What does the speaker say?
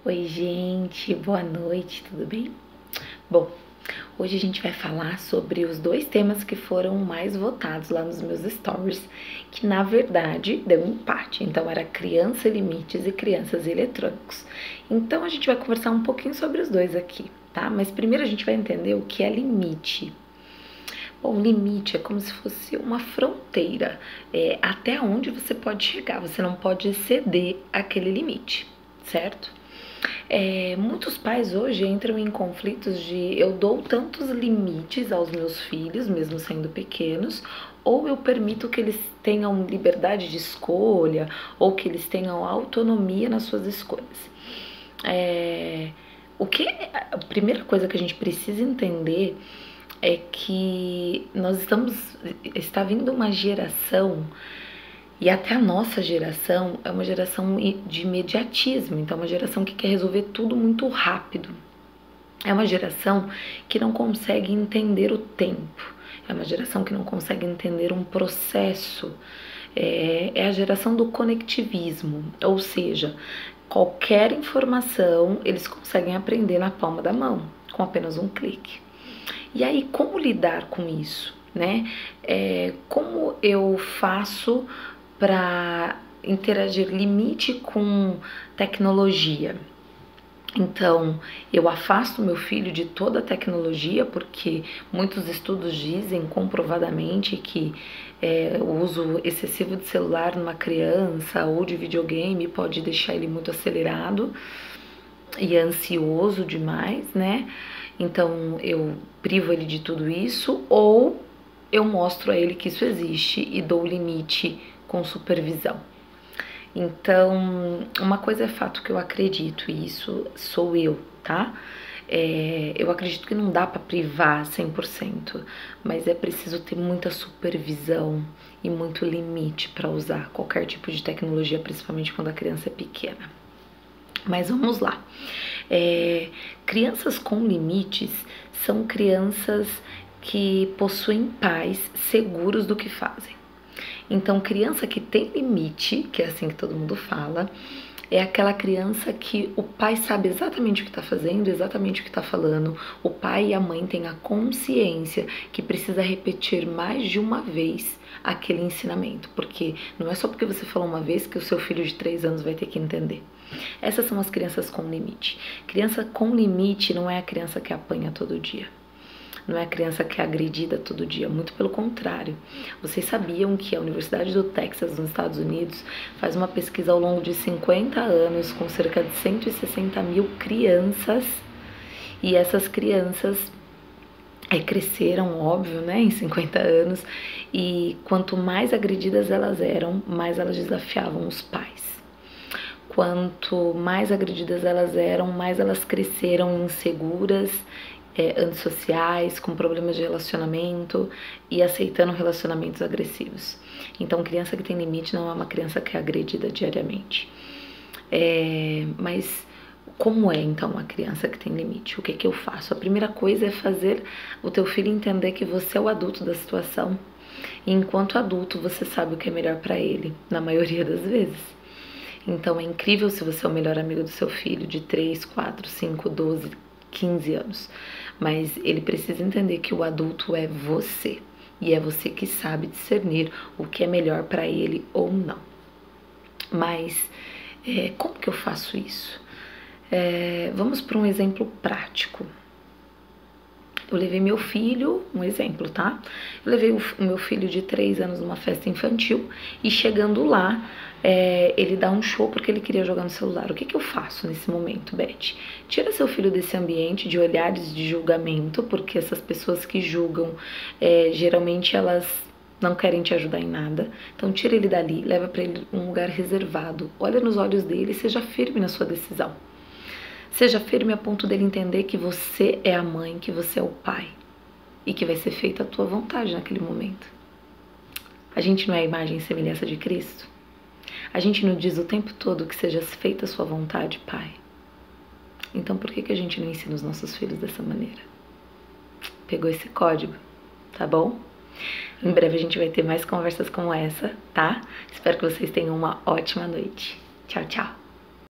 Oi, gente, boa noite, tudo bem? Bom, hoje a gente vai falar sobre os dois temas que foram mais votados lá nos meus stories, que na verdade deu empate. Então, era criança limites e crianças e eletrônicos. Então, a gente vai conversar um pouquinho sobre os dois aqui, tá? Mas primeiro a gente vai entender o que é limite. Bom, limite é como se fosse uma fronteira, até onde você pode chegar, você não pode exceder aquele limite, certo? Muitos pais hoje entram em conflitos de eu dou tantos limites aos meus filhos, mesmo sendo pequenos, ou eu permito que eles tenham liberdade de escolha, ou que eles tenham autonomia nas suas escolhas. A primeira coisa que a gente precisa entender é que está vindo uma geração, e até a nossa geração é uma geração de imediatismo, então é uma geração que quer resolver tudo muito rápido. É uma geração que não consegue entender o tempo, é uma geração que não consegue entender um processo, é a geração do conectivismo, ou seja, qualquer informação eles conseguem aprender na palma da mão, com apenas um clique. E aí, como lidar com isso, né? Como eu faço para interagir limite com tecnologia? Então, eu afasto meu filho de toda a tecnologia, porque muitos estudos dizem comprovadamente que o uso excessivo de celular numa criança ou de videogame pode deixar ele muito acelerado e ansioso demais, né? Então eu privo ele de tudo isso ou eu mostro a ele que isso existe e dou o limite com supervisão. Então, uma coisa é fato que eu acredito, e isso sou eu, tá? Eu acredito que não dá para privar 100%, mas é preciso ter muita supervisão e muito limite para usar qualquer tipo de tecnologia, principalmente quando a criança é pequena. Mas vamos lá. Crianças com limites são crianças que possuem pais seguros do que fazem. Então, criança que tem limite, que é assim que todo mundo fala, é aquela criança que o pai sabe exatamente o que está fazendo, exatamente o que está falando. O pai e a mãe têm a consciência que precisa repetir mais de uma vez aquele ensinamento, porque não é só porque você falou uma vez que o seu filho de 3 anos vai ter que entender. Essas são as crianças com limite. Criança com limite não é a criança que apanha todo dia. Não é a criança que é agredida todo dia, muito pelo contrário. Vocês sabiam que a Universidade do Texas, nos Estados Unidos, faz uma pesquisa ao longo de 50 anos com cerca de 160 mil crianças, e essas crianças cresceram, óbvio, né, em 50 anos, e quanto mais agredidas elas eram, mais elas desafiavam os pais. Quanto mais agredidas elas eram, mais elas cresceram inseguras, antissociais, com problemas de relacionamento e aceitando relacionamentos agressivos. Então, criança que tem limite não é uma criança que é agredida diariamente. Mas como é então uma criança que tem limite? O que eu faço? A primeira coisa é fazer o teu filho entender que você é o adulto da situação. E enquanto adulto, você sabe o que é melhor para ele, na maioria das vezes. Então é incrível se você é o melhor amigo do seu filho de 3, 4, 5, 12, 15 anos. Mas ele precisa entender que o adulto é você. E é você que sabe discernir o que é melhor para ele ou não. Mas como que eu faço isso? Vamos para um exemplo prático. Eu levei meu filho, um exemplo, tá? Eu levei o meu filho de 3 anos numa festa infantil e chegando lá, ele dá um show porque ele queria jogar no celular. O que eu faço nesse momento, Beth? Tira seu filho desse ambiente de olhares de julgamento, porque essas pessoas que julgam, geralmente elas não querem te ajudar em nada. Então tira ele dali, leva para ele um lugar reservado. Olha nos olhos dele e seja firme na sua decisão. Seja firme a ponto dele entender que você é a mãe, que você é o pai e que vai ser feita a tua vontade naquele momento. A gente não é a imagem e semelhança de Cristo? A gente não diz o tempo todo que seja feita a sua vontade, Pai? Então por que a gente não ensina os nossos filhos dessa maneira? Pegou esse código? Tá bom? Em breve a gente vai ter mais conversas como essa, tá? Espero que vocês tenham uma ótima noite. Tchau, tchau!